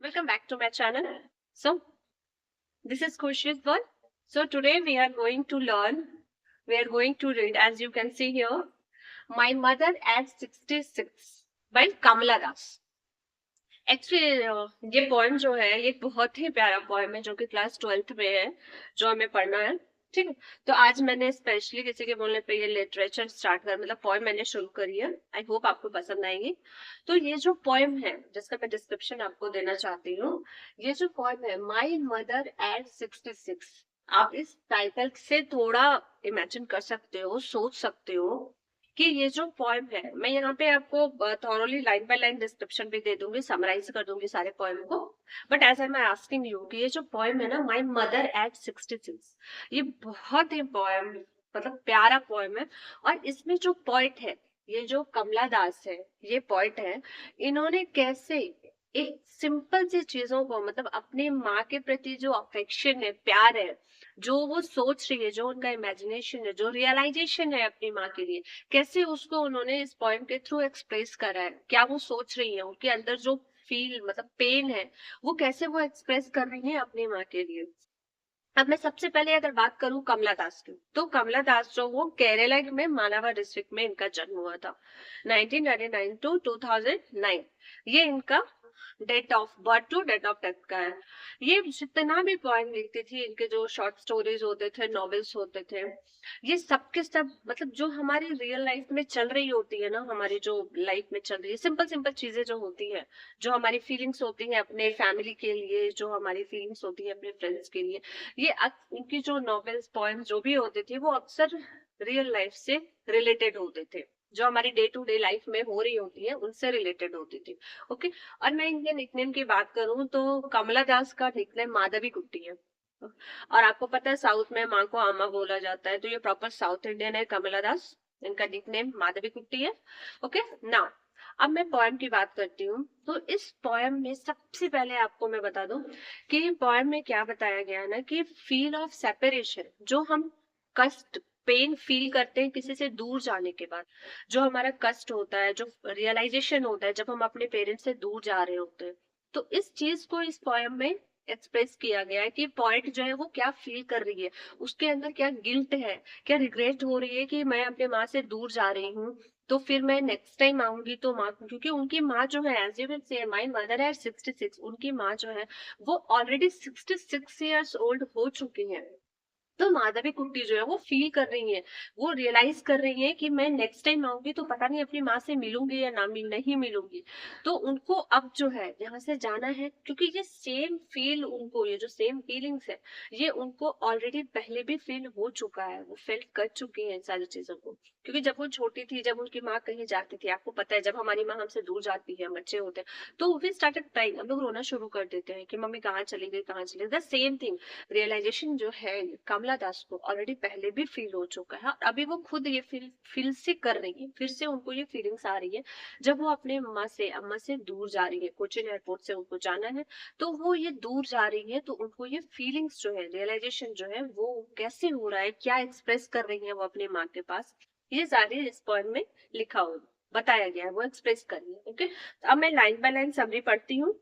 Welcome back to my channel. So, this is Khushi's World. So, today we are going to read, as you can see here, My Mother at 66 by Kamala Das. Actually ये poem जो है ये बहुत ही प्यारा poem है जो कि class 12th में है, जो हमें पढ़ना है। ठीक है, तो आज मैंने स्पेशली किसी के बोलने पे ये लिटरेचर स्टार्ट कर मतलब पोएम मैंने शुरू करी है। आई होप आपको पसंद आएगी। तो ये जो पोएम है जिसका मैं डिस्क्रिप्शन आपको देना चाहती हूँ, ये जो पोएम है माई मदर एट 66, आप इस टाइटल से थोड़ा इमेजिन कर सकते हो, सोच सकते हो कि ये जो पोएम है, मैं यहाँ पे आपको thoroughly line by line description भी दे दूंगी, समराइज कर दूंगी सारे पोएम को। But as I am asking you कि ये जो पोएम है ना, माय मदर एट 66, ये बहुत ही पोएम मतलब प्यारा पोएम है। और इसमें जो पोइट है, ये जो कमला दास है, ये पोइट है, इन्होंने कैसे एक सिंपल सी चीजों को मतलब अपनी माँ के प्रति जो अफेक्शन है, प्यार है, जो वो सोच रही है, जो उनका इमेजिनेशन है, जो रियलाइजेशन है अपनी माँ के लिए, कैसे उसको उन्होंने इस पोएम के थ्रू एक्सप्रेस करा है। क्या वो सोच रही है, उनके अंदर जो फील मतलब पेन है, वो कैसे वो एक्सप्रेस कर रही है अपनी माँ के लिए। अब मैं सबसे पहले अगर बात करूं कमला दास की, तो कमला दास जो वो केरला में मालावा डिस्ट्रिक्ट में इनका जन्म हुआ था 1999 टू 2009। ये इनका date of birth to date of death का है। ये जितना भी पोएम लिखती थी, इनके जो शॉर्ट स्टोरीज होते थे, नॉवेल्स होते थे, ये सब के सब मतलब जो हमारी रियल लाइफ में चल रही होती है ना, हमारी जो लाइफ में चल रही है सिंपल सिंपल चीजें जो होती है, जो हमारी फीलिंग्स होती है अपने फैमिली के लिए, जो हमारी फीलिंग्स होती है अपने फ्रेंड्स के लिए, ये इनकी जो नॉवेल्स पोएम्स जो भी होते थे वो अक्सर रियल लाइफ से रिलेटेड होते थे, जो हमारी डे टू डे लाइफ में हो रही होती है उनसे रिलेटेड होती थी। ओके, और मैं इनके निकनेम की बात करूं तो कमला दास का निकनेम माधवी कुट्टी है। और आपको पता है साउथ में माँ को अम्मा बोला जाता है, तो ये प्रॉपर साउथ इंडियन है कमला दास। इनका निकनेम माधवी कुट्टी है। ओके, नाउ अब मैं पोएम की बात करती हूँ। तो इस पोएम में सबसे पहले आपको मैं बता दूं कि पोएम में क्या बताया गया है ना, कि फील ऑफ सेपरेशन, जो हम कष्ट पेन फील करते हैं किसी से दूर जाने के बाद, जो हमारा कष्ट होता है, जो रियलाइजेशन होता है जब हम अपने पेरेंट्स से दूर जा रहे होते हैं, तो इस चीज को इस पोएम में एक्सप्रेस किया गया है कि पॉइंट जो है वो क्या फील कर रही है, उसके अंदर क्या गिल्ट है, क्या रिग्रेट हो रही है कि मैं अपने माँ से दूर जा रही हूँ, तो फिर मैं नेक्स्ट टाइम आऊंगी तो माँ, क्योंकि उनकी माँ जो है, as you will say my mother है 66, उनकी माँ जो है वो ऑलरेडी 66 ईयर्स ओल्ड हो चुकी है। तो माधवी कुट्टी जो है वो फील कर रही है, वो रियलाइज कर रही है कि मैं नेक्स्ट टाइम आऊंगी तो पता नहीं अपनी माँ से मिलूंगी या ना नहीं मिलूंगी। तो उनको अब जो है यहाँ से जाना है, क्योंकि ये सेम फील उनको, ये जो सेम फीलिंग्स है, ये उनको ऑलरेडी पहले भी फील हो चुका है, वो फील कर चुकी है इन सारी चीजों को। क्योंकि जब वो छोटी थी, जब उनकी माँ कहीं जाती थी, आपको पता है जब हमारी माँ हमसे दूर जाती है, बच्चे होते हैं, तो वी स्टार्टेड क्राइंग, हम लोग रोना शुरू कर देते हैं कि मम्मी कहाँ चली गई, कहाँ चली गई। द सेम थिंग रियलाइजेशन जो है कमला दास को ऑलरेडी पहले भी फील हो चुका है, और अभी वो खुद ये फील फील से कर रही है, फिर से उनको ये फीलिंग्स आ रही है जब वो अपने अम्मा से दूर जा रही है, कोचीन एयरपोर्ट से उनको जाना है, तो वो ये दूर जा रही है, तो उनको ये फीलिंग्स जो है, रियलाइजेशन जो है वो कैसे हो रहा है, क्या एक्सप्रेस कर रही है वो अपनी माँ के पास, ये सारे इस पोएम में लिखा हुआ बताया गया है, वो एक्सप्रेस कर रही है। ओके, अब मैं लाइन बाय लाइन समरी पढ़ती हूँ।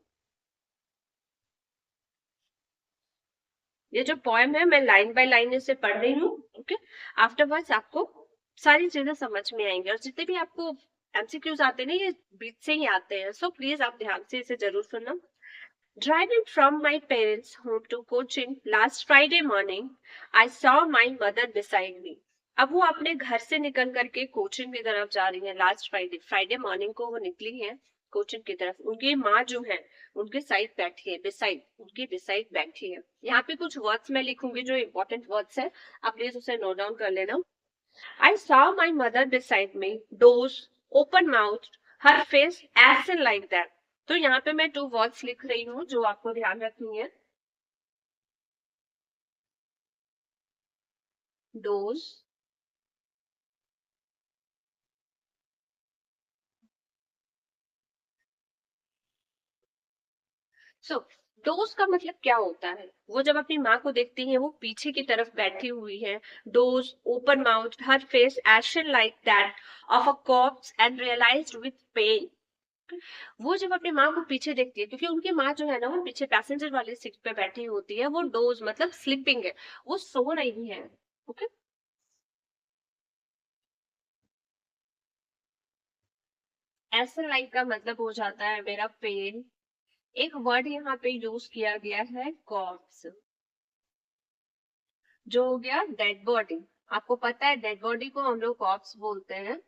ये जो पोएम है मैं लाइन बाय लाइन इसे पढ़ रही हूँ। ओके, आफ्टरवर्ड्स आपको सारी चीजें समझ में आएंगी, और जितने भी आपको एमसीक्यूज आते हैं ना, ये बीच से ही आते हैं, सो प्लीज आप ध्यान से इसे जरूर सुनना। Driving from my parents' home to Cochin last Friday morning, I saw my mother beside me. अब वो अपने घर से निकल करके कोचिन की तरफ जा रही है। लास्ट फ्राइडे फ्राइडे मॉर्निंग को वो निकली है कोचिन की तरफ। उनकी माँ जो है उनके साइड बैठी है, बिसाइड, उनकी बिसाइड बैठी है। यहाँ पे कुछ वर्ड्स मैं लिखूंगी जो इम्पोर्टेंट वर्ड्स है, आप प्लीज उसे नोट डाउन कर लेना। I saw my mother beside me, doze, open mouthed, her face as in like that. तो यहाँ पे मैं टू वर्ड्स लिख रही हूँ जो आपको ध्यान रखनी है। डोज, सो डोज का मतलब क्या होता है, वो जब अपनी माँ को देखती है वो पीछे की तरफ बैठी हुई है, doze, open mouth, her face ashen like that of a corpse and realised with pain. वो जब अपनी माँ को पीछे देखती है, क्योंकि उनकी माँ जो है ना वो पीछे पैसेंजर वाली सीट पे बैठी होती है, वो डोज मतलब स्लीपिंग है, वो सो रही है। ओके, ऐसा लाइक का मतलब हो जाता है मेरा पेन। एक वर्ड यहाँ पे यूज किया गया है कॉर्प्स, जो हो गया डेड बॉडी। आपको पता है डेड बॉडी को हम लोग कॉर्प्स बोलते हैं।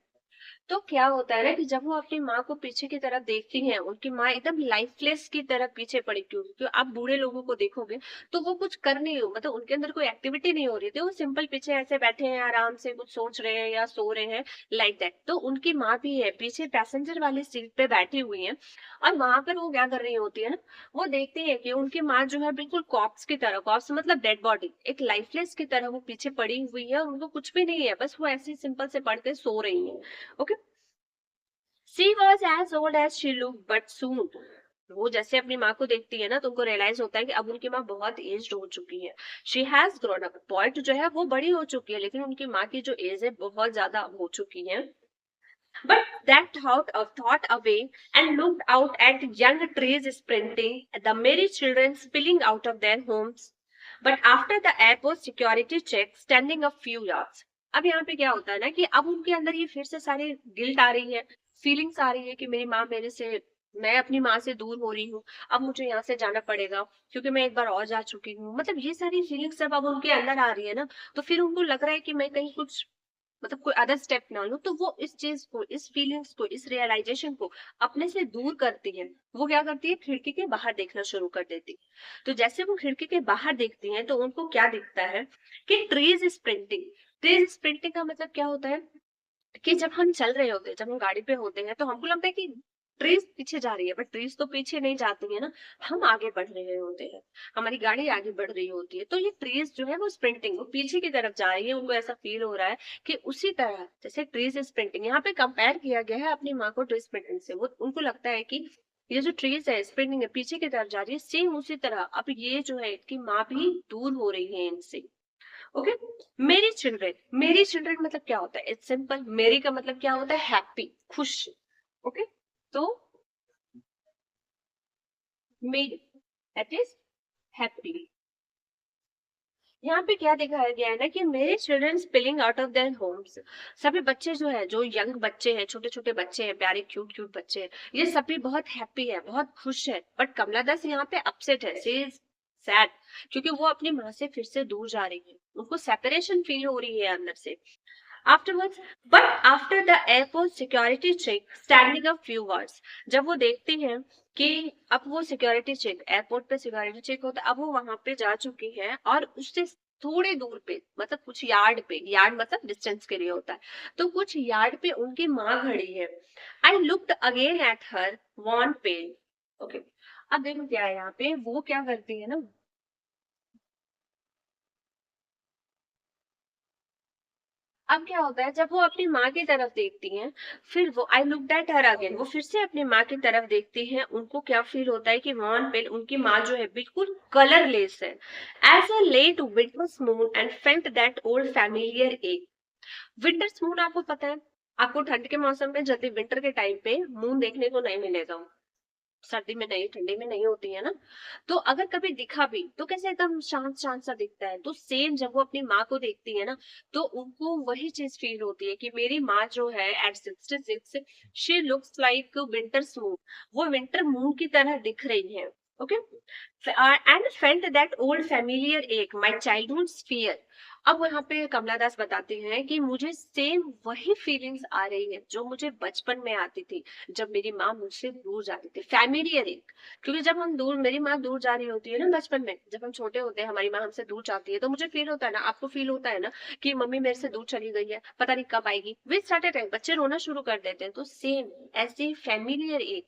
तो क्या होता है ना कि जब वो अपनी माँ को पीछे की तरफ देखती हैं, उनकी माँ एकदम लाइफलेस की तरह पीछे पड़ी, क्योंकि आप बूढ़े लोगों को देखोगे तो वो कुछ कर नहीं हो, मतलब उनके अंदर कोई एक्टिविटी नहीं हो रही थी, वो सिंपल पीछे ऐसे बैठे हैं, आराम से कुछ सोच रहे हैं या सो रहे हैं, लाइक दैट। तो उनकी माँ भी है पीछे पैसेंजर वाली सीट पे बैठी हुई है, और वहां पर वो क्या कर रही होती है ना, वो देखती है कि उनकी माँ जो है बिल्कुल कॉप्स की तरह, कॉप्स मतलब डेड बॉडी, एक लाइफलेस की तरह वो पीछे पड़ी हुई है, और उनको कुछ भी नहीं है, बस वो ऐसे ही सिंपल से पढ़ के सो रही है। Okay, She was as old as she looked, but soon वो जैसे अपनी माँ को देखती है ना, तो उनको रियलाइज होता है कि अब उनकी माँ बहुत एज्ड हो चुकी है। She has grown up, point जो है वो बड़ी हो चुकी है, लेकिन उनकी माँ की जो एज है बहुत ज्यादा हो चुकी है। But that thought away and looked out at young trees sprinting, the merry children spilling out of their homes. But after the airport security check, standing a few yards. अब यहाँ पे क्या होता है ना कि अब उनके अंदर ये फिर से सारी गिल्ट आ रही है, फीलिंग्स आ रही है कि मेरी माँ मेरे से, मैं अपनी माँ से दूर हो रही हूँ, अब मुझे यहाँ से जाना पड़ेगा क्योंकि मैं एक बार और जा चुकी हूँ। मतलब ये सारी फीलिंग्स जब अब उनके अंदर आ रही है ना, तो फिर उनको लग रहा है कि मैं कहीं कुछ, मतलब कोई अदर स्टेप ना लो, तो वो इस चीज को, इस फीलिंग्स को, इस रियलाइजेशन को अपने से दूर करती है। वो क्या करती है, खिड़की के बाहर देखना शुरू कर देती है। तो जैसे वो खिड़की के बाहर देखती हैं तो उनको क्या दिखता है कि ट्रीज स्प्रिंटिंग। ट्रीज स्प्रिंटिंग का मतलब क्या होता है कि जब हम चल रहे होते हैं, जब हम गाड़ी पे होते हैं, तो हमको लगता है कि ट्रीज पीछे जा रही है, बट ट्रीज तो पीछे नहीं जाती है ना, हम आगे बढ़ रहे होते हैं, हमारी गाड़ी आगे बढ़ रही होती है। तो ये ट्रीज जो है वो स्प्रिंटिंग, वो पीछे की तरफ जा रही है, उनको ऐसा फील हो रहा है कि उसी तरह जैसे ट्रीज स्प्रिंटिंग, यहाँ पे कंपेयर किया गया है अपनी माँ को ट्री स्प्रिंटिंग से। वो उनको लगता है कि ये जो ट्रीज है स्प्रिंटिंग है, पीछे की तरफ जा रही है, सेम उसी तरह अब ये जो है इसकी माँ भी दूर हो रही है इनसे। ओके, मेरी चिल्ड्रन, मेरी चिल्ड्रन मतलब क्या होता है, इट्स सिंपल, मेरी का मतलब क्या होता है, हैप्पी, खुश। ओके, तो मेरी, दैट इज हैप्पी। यहाँ पे क्या दिखाया गया है ना कि मेरे children spilling out of their homes. सभी बच्चे जो है, जो यंग बच्चे हैं, छोटे छोटे बच्चे हैं, प्यारे क्यूट क्यूट बच्चे हैं, ये सभी बहुत हैप्पी है, बहुत खुश है। बट कमला दास यहाँ पे अपसेट है, शी इज सैड, क्योंकि वो अपनी माँ से फिर से दूर जा रही है, उनको सेपरेशन फील हो रही है अंदर से। Afterwards, but after the airport security check, standing a few words, जब वो देखती हैं कि अब वो सिक्योरिटी चेक, एयरपोर्ट पे सिक्योरिटी चेक होता है, अब वो वहां पे जा चुकी है, और उससे थोड़े दूर पे, मतलब कुछ यार्ड पे, यार्ड मतलब डिस्टेंस के लिए होता है, तो कुछ यार्ड पे उनकी माँ खड़ी है। I looked again at her, wan pain. Okay, अब देखो क्या है यहाँ पे, वो क्या करती है ना, अब क्या होता है जब वो अपनी माँ की तरफ देखती हैं, फिर वो I look at her again, वो फिर से अपनी माँ की तरफ देखती हैं, उनको क्या फील होता है कि वॉन पेल, उनकी माँ जो है बिल्कुल कलरलेस है, as a late winter's moon and felt that old familiar ache. Winter's moon आपको पता है, आपको ठंड के मौसम में जल्दी विंटर के टाइम पे मून देखने को नहीं मिलेगा, सर्दी में नहीं, ठंडी में नहीं होती है ना। तो अगर कभी दिखा भी तो कैसे एकदम शांत शांत सा दिखता है। तो सेम जब वो अपनी माँ को देखती है ना, तो उनको वही चीज फील होती है कि मेरी माँ जो है at 66, she looks like winter moon, वो विंटर मून की तरह दिख रही है। Okay, and felt that old familiar ache my childhood fear. अब यहाँ पे कमला दास बताती हैं कि मुझे सेम वही फीलिंग्स आ रही है जो मुझे बचपन में आती थी, जब मेरी माँ मुझसे दूर जाती थी, फैमिलियर एक। क्योंकि जब हम दूर, मेरी माँ दूर जा रही होती है ना बचपन में, जब हम छोटे होते हैं, हमारी माँ हमसे दूर जाती है, तो मुझे फील होता है ना, आपको फील होता है ना कि मम्मी मेरे से दूर चली गई है, पता नहीं कब आएगी, वे स्टार्टेड, बच्चे रोना शुरू कर देते हैं। तो सेम ऐसे फैमिलियर एक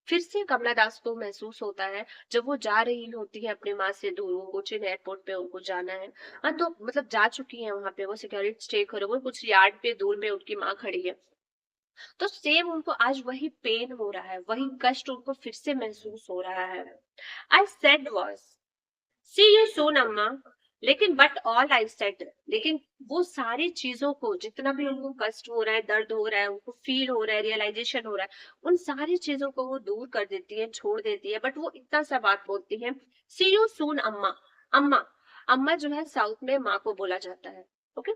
फिर से कमला दास को महसूस होता है, जब वो जा रही होती है अपने माँ से दूर, वो कोचिन एयरपोर्ट पे उनको जाना है। हाँ, तो मतलब जा चुकी है वहां पे, वो सिक्योरिटी चेक हो रहा है, वो कुछ यार्ड पे दूर में उनकी माँ खड़ी है। तो सेम उनको आज वही पेन हो रहा है, वही कष्ट उनको फिर से महसूस हो रहा है। I said was, see you soon, अम्मा, लेकिन बट ऑल आई सेड, लेकिन वो सारी चीजों को, जितना भी उनको कष्ट हो रहा है, दर्द हो रहा है, उनको फील हो रहा है, रियलाइजेशन हो रहा है, उन सारी चीजों को वो दूर कर देती है, छोड़ देती है, बट वो इतना सा बात बोलती है, सी यू सून अम्मा। अम्मा, अम्मा जो है साउथ में माँ को बोला जाता है, ओके।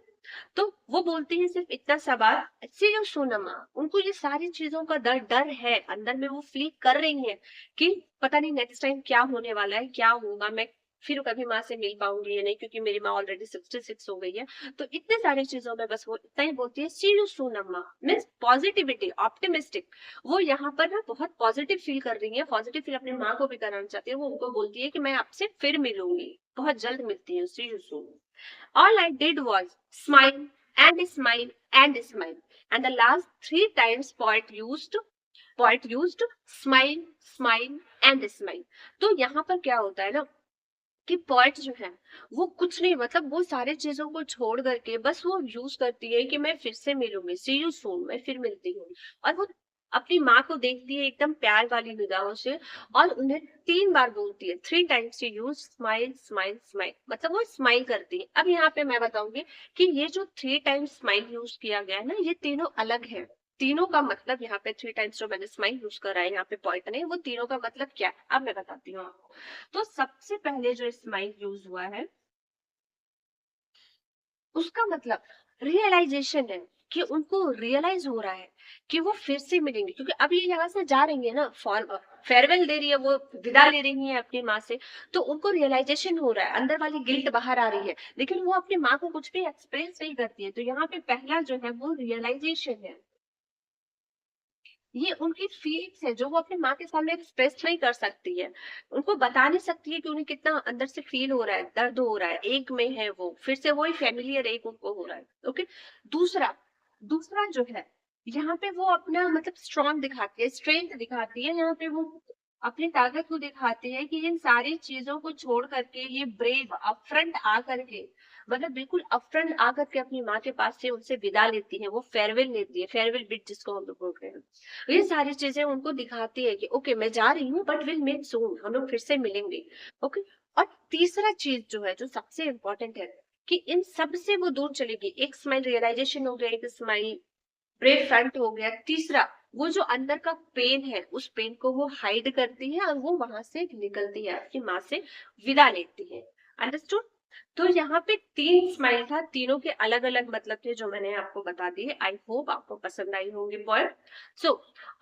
तो वो बोलती है सिर्फ इतना सा बात, सी यू सून अम्मा। उनको ये सारी चीजों का डर डर है अंदर में, वो फील कर रही है कि पता नहीं नेक्स्ट टाइम क्या होने वाला है, क्या होगा, मैं फिर कभी माँ से मिल पाऊंगी या नहीं, क्योंकि मेरी माँ ऑलरेडी 66 हो गई है। तो इतने सारी चीजों में बस वो इतना ही बोलती है, सी यू सून अम्मा, मीन्स पॉजिटिविटी, ऑप्टिमिस्टिक। वो यहाँ पर ना बहुत पॉजिटिव फील कर रही है, पॉजिटिव फील अपनी माँ को भी कराना चाहती है। वो उनको बोलती है कि मैं आपसे फिर मिलूंगी, बहुत जल्द मिलती हूँ, see you soon. All I did was smile and smile and smile. And the last three times poet used smile, smile and smile. तो यहाँ पर क्या होता है ना कि पॉइंट जो है वो कुछ नहीं, मतलब वो सारी चीजों को छोड़ करके बस वो यूज करती है कि मैं फिर से मिलूंगी, सी यू सून, मैं फिर मिलती हूँ। और वो अपनी माँ को देखती है एकदम प्यार वाली निगाहों से, और उन्हें 3 बार बोलती है, 3 times she use smile smile smile, मतलब वो स्माइल करती है। अब यहाँ पे मैं बताऊंगी कि ये जो 3 टाइम्स स्माइल यूज किया गया है ना, ये तीनों अलग है। तीनों का मतलब यहाँ पे 3 टाइम्स जो मैंने स्माइल यूज करा है यहाँ पे पॉइंट ने, वो तीनों का मतलब क्या है अब मैं बताती हूँ आपको। तो सबसे पहले जो स्माइल यूज हुआ है उसका मतलब रियलाइजेशन है, कि उनको रियलाइज हो रहा है कि वो फिर से मिलेंगे, क्योंकि अब ये यहाँ से जा रही है ना, फेयरवेल दे रही है, वो विदा ले रही है अपनी माँ से। तो उनको रियलाइजेशन हो रहा है, अंदर वाली गिल्ट बाहर आ रही है, लेकिन वो अपनी माँ को कुछ भी एक्सप्रेस नहीं करती है। तो यहाँ पे पहला जो है वो रियलाइजेशन है, ये उनकी फीलिंग्स है जो वो अपनी माँ के सामने एक्सप्रेस नहीं कर सकती है, उनको बता नहीं सकती है कि उन्हें कितना अंदर से फील हो रहा है, दर्द हो रहा है, एक में है वो, फिर से वही फैमिलियर एक उनको हो रहा है, ओके। दूसरा दूसरा जो है, यहाँ पे वो अपना मतलब स्ट्रॉन्ग दिखाती है, स्ट्रेंथ दिखाती है, यहाँ पे वो अपनी ताकत को दिखाती है कि इन सारी चीजों को छोड़ करके ये ब्रेव अपफ्रंट आ करके, मतलब बिल्कुल अपफ्रंट आकर के अपनी माँ के पास से उनसे विदा लेती है, वो फेयरवेल लेती है, फेयरवेल बिट जिसको हम लोग बोलते हैं। ये सारी चीजें उनको दिखाती है कि ओके मैं जा रही हूँ, बट विल मीट सून, हम लोग फिर से मिलेंगे, ओके। और तीसरा चीज जो है, जो सबसे इम्पोर्टेंट है, कि इन सब से वो दूर चलेगी। एक स्माइल रियलाइजेशन हो गया, एक स्माइल ब्रेव फ्रंट हो गया, तीसरा वो जो अंदर का पेन है, उस पेन को वो हाइड करती है और वो वहां से निकलती है, अपनी माँ से विदा लेती है। अंडरस्टूड? तो यहाँ पे 3 स्माइल था, तीनों के अलग अलग मतलब थे जो मैंने आपको बता दिए। आई होप आपको पसंद आई होंगी पॉइंट। सो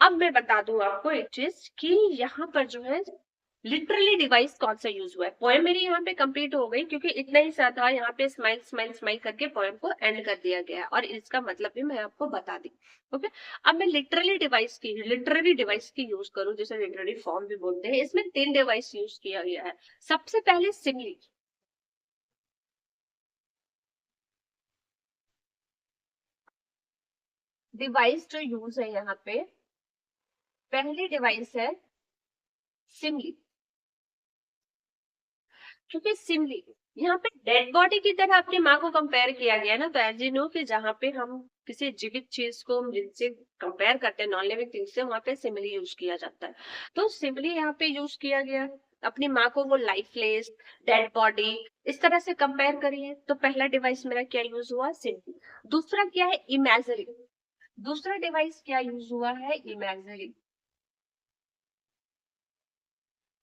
अब मैं बता दूं आपको एक चीज कि यहाँ पर जो है लिटरली डिवाइस कौन सा यूज हुआ है। पोएम मेरी यहाँ पे कंप्लीट हो गई, क्योंकि इतना ही सा था, यहाँ पे स्माइल स्माइल स्माइल करके पोएम को एंड कर दिया गया है, और इसका मतलब भी मैं आपको बता दी, ओके। अब मैं लिटरली डिवाइस की यूज करूँ, जिसे लिटरली फॉर्म भी बोलते हैं। इसमें 3 डिवाइस यूज किया गया है। सबसे पहले सिमली, डिवाइस जो यूज है यहाँ पे, पहली डिवाइस है सिमली। क्योंकि सिमली यहाँ पे डेड बॉडी की तरह अपनी माँ को कंपेयर किया गया ना, तो एज यू नो कि जहाँ पे हम किसी जीवित चीज को जिनसे कंपेयर करते हैं, नॉन लिविंग थिंग से, वहां पे सिमली यूज किया जाता है। तो सिमली यहाँ पे यूज किया गया है। अपनी माँ को वो लाइफलेस, डेड बॉडी, इस तरह से कंपेयर करिए। तो पहला डिवाइस मेरा क्या यूज हुआ, सिमली। दूसरा क्या है, इमेजरी। दूसरा डिवाइस क्या यूज हुआ है, इमेजरी।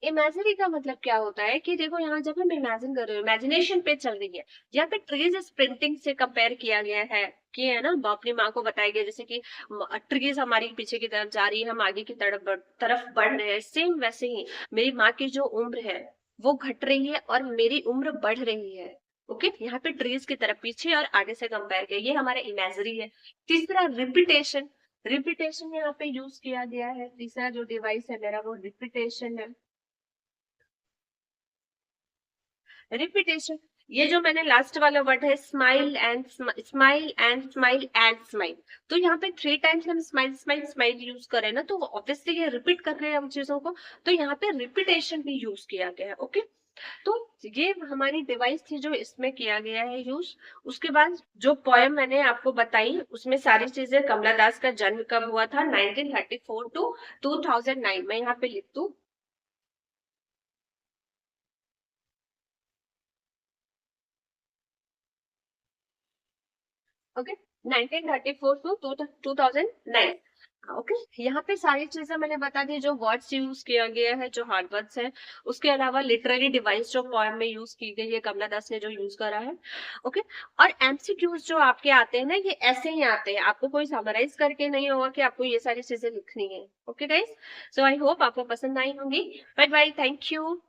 इमेजिनरी का मतलब क्या होता है कि देखो, यहाँ जब हम इमेजिन कर रहे हो, इमेजिनेशन पे चल रही है। यहाँ पे ट्रीज स्प्रिंटिंग से कंपेयर किया गया है, कि है ना, अपनी माँ को बताया गया जैसे कि ट्रीज हमारी पीछे की तरफ जा रही है, हम आगे की तरफ बढ़ रहे हैं। सेम वैसे ही मेरी माँ की जो उम्र है वो घट रही है और मेरी उम्र बढ़ रही है, ओके। यहाँ पे ट्रीज की तरफ पीछे और आगे से कंपेयर किया, ये हमारा इमेजरी है। तीसरा रिपीटेशन, रिपीटेशन यहाँ पे यूज किया गया है। तीसरा जो डिवाइस है मेरा वो रिपीटेशन है। रिपीटेशन, ये जो मैंने लास्ट वाला वर्ड है, smile and smile and smile and smile, तो यहाँ पे 3 टाइम्स हम स्माइल स्माइल स्माइल यूज करें ना, तो ऑब्वियसली ये रिपीट कर रहे हैं हम चीजों को, तो यहाँ पे रिपीटेशन भी यूज किया गया है, ओके। तो ये हमारी डिवाइस थी जो इसमें किया गया है यूज। उसके बाद जो पोएम मैंने आपको बताई, उसमें सारी चीजें, कमला दास का जन्म कब हुआ था, 1934 टू 2009, मैं यहाँ पे लिख दूं। Okay, 1934 to 2009। ओके, यहाँ पे सारी चीजें मैंने बता दी, जो वर्ड्स यूज किया गया है, जो हार्ड वर्ड्स है, उसके अलावा लिटरेरी डिवाइस जो पोएम में यूज की गई है, कमला दास ने जो यूज करा है। ओके, और एमसीक्यूज जो आपके आते हैं ना, ये ऐसे ही आते हैं, आपको कोई समराइज करके नहीं होगा कि आपको ये सारी चीजें लिखनी है। Okay guys, so I hope आपको पसंद आई होंगी। Bye bye, thank you.